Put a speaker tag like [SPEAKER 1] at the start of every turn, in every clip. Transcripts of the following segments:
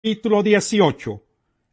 [SPEAKER 1] Capítulo 18.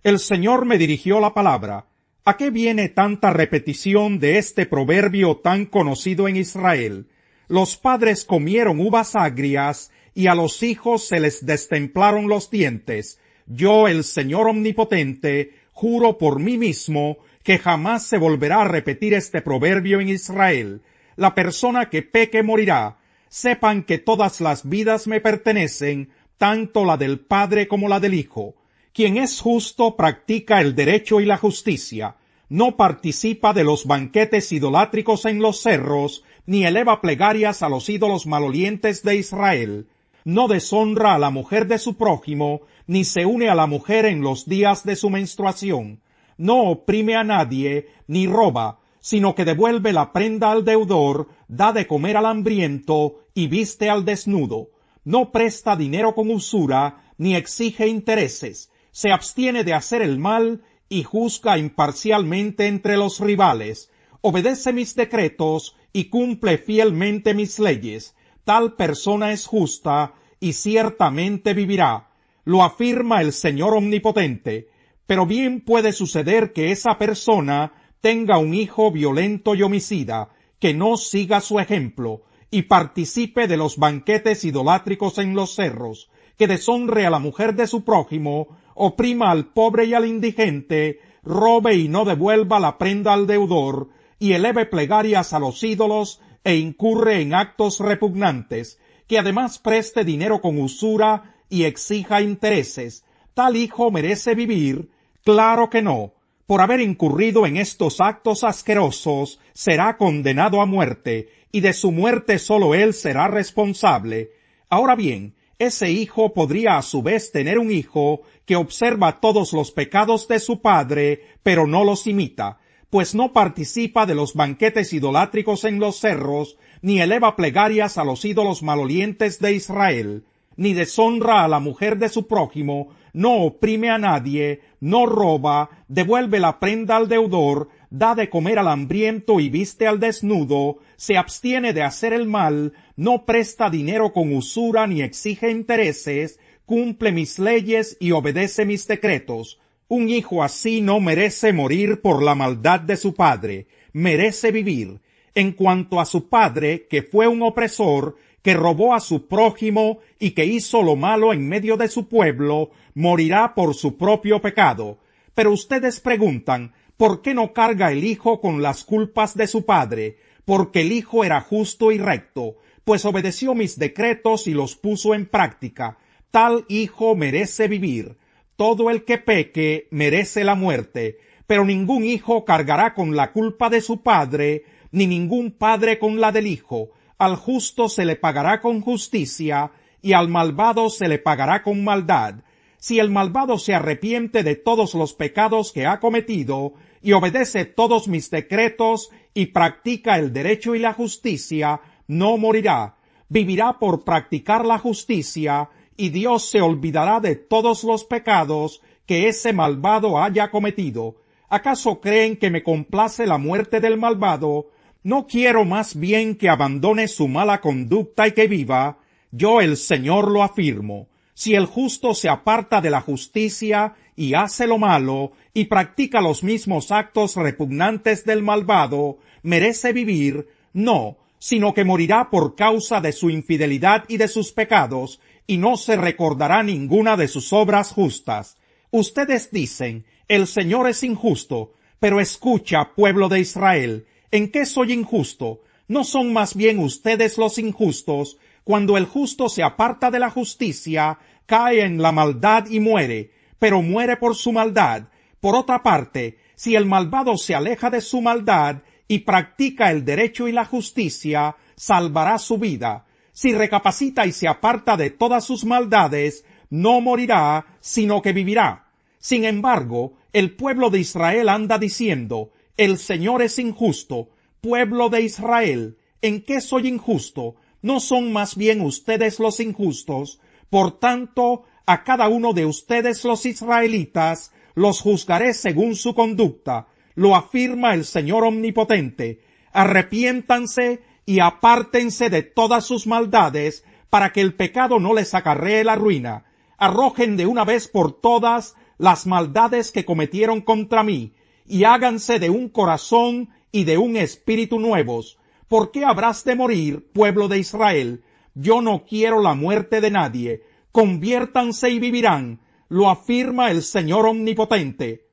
[SPEAKER 1] El Señor me dirigió la palabra. ¿A qué viene tanta repetición de este proverbio tan conocido en Israel? Los padres comieron uvas agrias y a los hijos se les destemplaron los dientes. Yo, el Señor Omnipotente, juro por mí mismo que jamás se volverá a repetir este proverbio en Israel. La persona que peque morirá. Sepan que todas las vidas me pertenecen, tanto la del Padre como la del Hijo. Quien es justo practica el derecho y la justicia, no participa de los banquetes idolátricos en los cerros, ni eleva plegarias a los ídolos malolientes de Israel. No deshonra a la mujer de su prójimo, ni se une a la mujer en los días de su menstruación. No oprime a nadie, ni roba, sino que devuelve la prenda al deudor, da de comer al hambriento, y viste al desnudo. No presta dinero con usura, ni exige intereses, se abstiene de hacer el mal, y juzga imparcialmente entre los rivales. Obedece mis decretos, y cumple fielmente mis leyes. Tal persona es justa, y ciertamente vivirá. Lo afirma el Señor Omnipotente. Pero bien puede suceder que esa persona tenga un hijo violento y homicida, que no siga su ejemplo, y participe de los banquetes idolátricos en los cerros, que deshonre a la mujer de su prójimo, oprima al pobre y al indigente, robe y no devuelva la prenda al deudor, y eleve plegarias a los ídolos, e incurre en actos repugnantes, que además preste dinero con usura y exija intereses. ¿Tal hijo merece vivir? Claro que no. Por haber incurrido en estos actos asquerosos, será condenado a muerte, y de su muerte solo él será responsable. Ahora bien, ese hijo podría a su vez tener un hijo que observa todos los pecados de su padre, pero no los imita, pues no participa de los banquetes idolátricos en los cerros, ni eleva plegarias a los ídolos malolientes de Israel, ni deshonra a la mujer de su prójimo, no oprime a nadie, no roba, devuelve la prenda al deudor, da de comer al hambriento y viste al desnudo, se abstiene de hacer el mal, no presta dinero con usura ni exige intereses, cumple mis leyes y obedece mis decretos. Un hijo así no merece morir por la maldad de su padre, merece vivir. En cuanto a su padre, que fue un opresor, que robó a su prójimo y que hizo lo malo en medio de su pueblo, morirá por su propio pecado. Pero ustedes preguntan, ¿por qué no carga el hijo con las culpas de su padre? Porque el hijo era justo y recto, pues obedeció mis decretos y los puso en práctica. Tal hijo merece vivir. Todo el que peque merece la muerte, pero ningún hijo cargará con la culpa de su padre, ni ningún padre con la del hijo. Al justo se le pagará con justicia, y al malvado se le pagará con maldad. Si el malvado se arrepiente de todos los pecados que ha cometido, y obedece todos mis decretos, y practica el derecho y la justicia, no morirá. Vivirá por practicar la justicia, y Dios se olvidará de todos los pecados que ese malvado haya cometido. ¿Acaso creen que me complace la muerte del malvado? ¿No quiero más bien que abandone su mala conducta y que viva? Yo, el Señor, lo afirmo. Si el justo se aparta de la justicia y hace lo malo, y practica los mismos actos repugnantes del malvado, ¿merece vivir? No, sino que morirá por causa de su infidelidad y de sus pecados, y no se recordará ninguna de sus obras justas. Ustedes dicen, el Señor es injusto, pero escucha, pueblo de Israel, ¿en qué soy injusto? ¿No son más bien ustedes los injustos? Cuando el justo se aparta de la justicia, cae en la maldad y muere, pero muere por su maldad. Por otra parte, si el malvado se aleja de su maldad y practica el derecho y la justicia, salvará su vida. Si recapacita y se aparta de todas sus maldades, no morirá, sino que vivirá. Sin embargo, el pueblo de Israel anda diciendo, el Señor es injusto. Pueblo de Israel, ¿en qué soy injusto? ¿No son más bien ustedes los injustos? Por tanto, a cada uno de ustedes los israelitas los juzgaré según su conducta. Lo afirma el Señor Omnipotente. Arrepiéntanse y apártense de todas sus maldades, para que el pecado no les acarree la ruina. arrojen de una vez por todas las maldades que cometieron contra mí, y háganse de un corazón y de un espíritu nuevos. ¿Por qué habrás de morir, pueblo de Israel? Yo no quiero la muerte de nadie. Conviértanse y vivirán, lo afirma el Señor Omnipotente.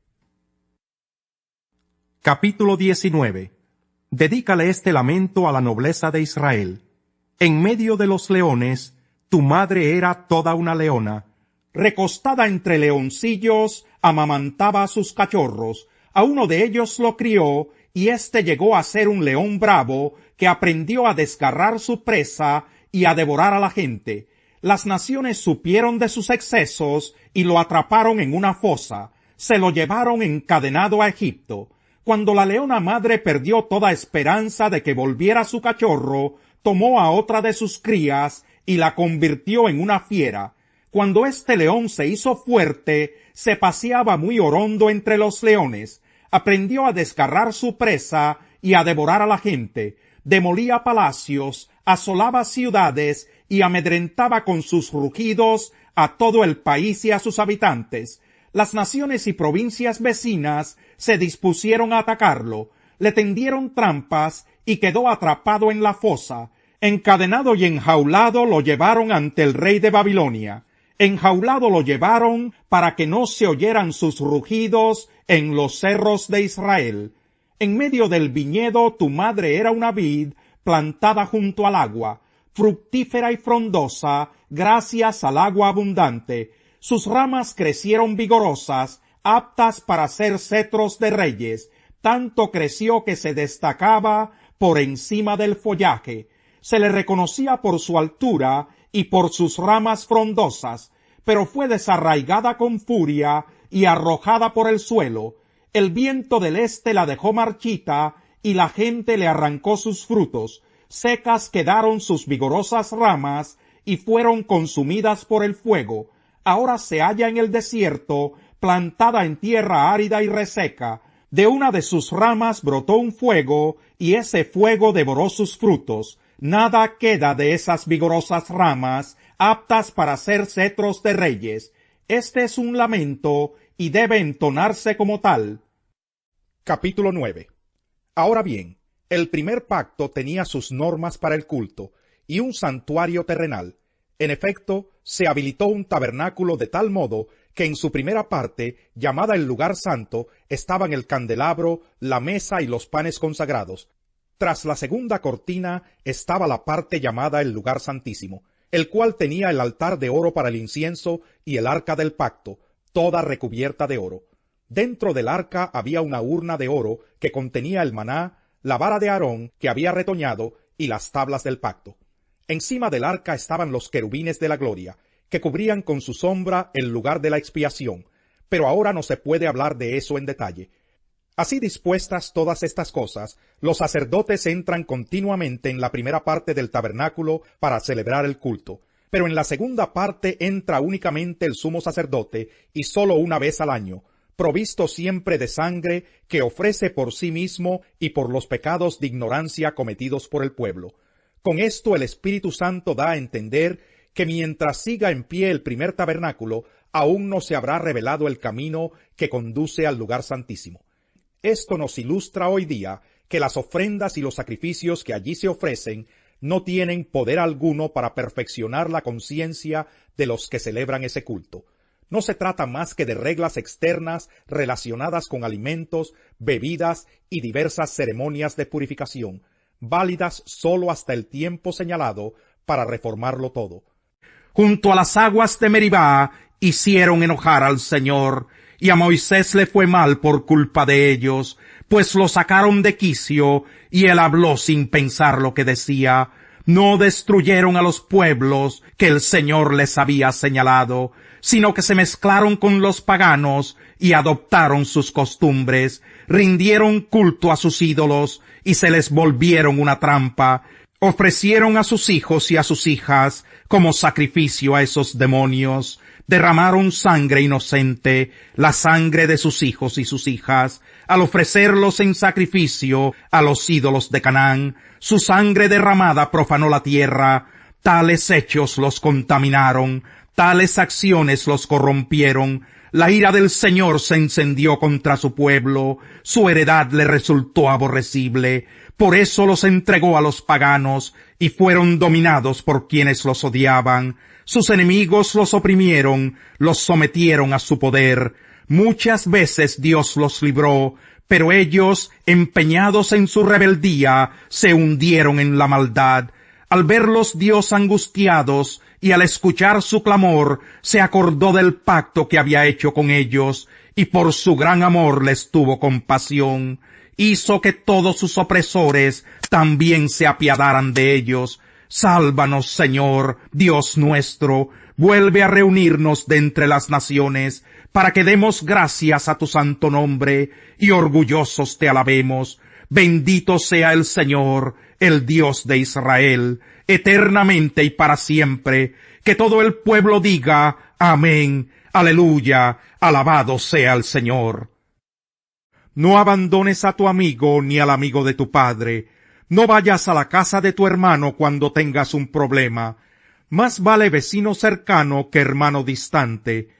[SPEAKER 1] Capítulo 19. Dedícale este lamento a la nobleza de Israel. En medio de los leones, tu madre era toda una leona. Recostada entre leoncillos, amamantaba a sus cachorros. A uno de ellos lo crió, y éste llegó a ser un león bravo, que aprendió a desgarrar su presa y a devorar a la gente. Las naciones supieron de sus excesos y lo atraparon en una fosa. Se lo llevaron encadenado a Egipto. Cuando la leona madre perdió toda esperanza de que volviera su cachorro, tomó a otra de sus crías y la convirtió en una fiera. Cuando este león se hizo fuerte, se paseaba muy orondo entre los leones. Aprendió a desgarrar su presa y a devorar a la gente. Demolía palacios, asolaba ciudades y amedrentaba con sus rugidos a todo el país y a sus habitantes. Las naciones y provincias vecinas se dispusieron a atacarlo, le tendieron trampas y quedó atrapado en la fosa. Encadenado y enjaulado lo llevaron ante el rey de Babilonia. Enjaulado lo llevaron para que no se oyeran sus rugidos en los cerros de Israel. En medio del viñedo tu madre era una vid plantada junto al agua, fructífera y frondosa gracias al agua abundante. Sus ramas crecieron vigorosas, aptas para ser cetros de reyes. Tanto creció que se destacaba por encima del follaje. Se le reconocía por su altura y por sus ramas frondosas, pero fue desarraigada con furia y arrojada por el suelo. El viento del este la dejó marchita y la gente le arrancó sus frutos. Secas quedaron sus vigorosas ramas y fueron consumidas por el fuego. Ahora se halla en el desierto, plantada en tierra árida y reseca. De una de sus ramas brotó un fuego, y ese fuego devoró sus frutos. Nada queda de esas vigorosas ramas, aptas para ser cetros de reyes. Este es un lamento, y debe entonarse como tal. Capítulo 9. Ahora bien, el primer pacto tenía sus normas para el culto, y un santuario terrenal. En efecto, se habilitó un tabernáculo de tal modo que en su primera parte, llamada el lugar santo, estaban el candelabro, la mesa y los panes consagrados. Tras la segunda cortina estaba la parte llamada el lugar santísimo, el cual tenía el altar de oro para el incienso y el arca del pacto, toda recubierta de oro. Dentro del arca había una urna de oro que contenía el maná, la vara de Aarón que había retoñado y las tablas del pacto. Encima del arca estaban los querubines de la gloria, que cubrían con su sombra el lugar de la expiación, pero ahora no se puede hablar de eso en detalle. Así dispuestas todas estas cosas, los sacerdotes entran continuamente en la primera parte del tabernáculo para celebrar el culto, pero en la segunda parte entra únicamente el sumo sacerdote y sólo una vez al año, provisto siempre de sangre que ofrece por sí mismo y por los pecados de ignorancia cometidos por el pueblo. Con esto el Espíritu Santo da a entender que mientras siga en pie el primer tabernáculo, aún no se habrá revelado el camino que conduce al lugar santísimo. Esto nos ilustra hoy día que las ofrendas y los sacrificios que allí se ofrecen no tienen poder alguno para perfeccionar la conciencia de los que celebran ese culto. No se trata más que de reglas externas relacionadas con alimentos, bebidas y diversas ceremonias de purificación, válidas sólo hasta el tiempo señalado para reformarlo todo. Junto a las aguas de Meribá hicieron enojar al Señor, y a Moisés le fue mal por culpa de ellos, pues lo sacaron de quicio, y él habló sin pensar lo que decía. No destruyeron a los pueblos que el Señor les había señalado, sino que se mezclaron con los paganos y adoptaron sus costumbres, rindieron culto a sus ídolos y se les volvieron una trampa. Ofrecieron a sus hijos y a sus hijas como sacrificio a esos demonios. Derramaron sangre inocente, la sangre de sus hijos y sus hijas, al ofrecerlos en sacrificio a los ídolos de Canaán. Su sangre derramada profanó la tierra. Tales hechos los contaminaron. Tales acciones los corrompieron. La ira del Señor se encendió contra su pueblo. Su heredad le resultó aborrecible. Por eso los entregó a los paganos, y fueron dominados por quienes los odiaban. Sus enemigos los oprimieron, los sometieron a su poder. Muchas veces Dios los libró, pero ellos, empeñados en su rebeldía, se hundieron en la maldad. Al verlos Dios angustiados, y al escuchar su clamor, se acordó del pacto que había hecho con ellos, y por su gran amor les tuvo compasión. Hizo que todos sus opresores también se apiadaran de ellos. Sálvanos, Señor, Dios nuestro, vuelve a reunirnos de entre las naciones, para que demos gracias a tu santo nombre, y orgullosos te alabemos. Bendito sea el Señor, el Dios de Israel, eternamente y para siempre. Que todo el pueblo diga, amén, aleluya, alabado sea el Señor. No abandones a tu amigo ni al amigo de tu padre. No vayas a la casa de tu hermano cuando tengas un problema. Más vale vecino cercano que hermano distante.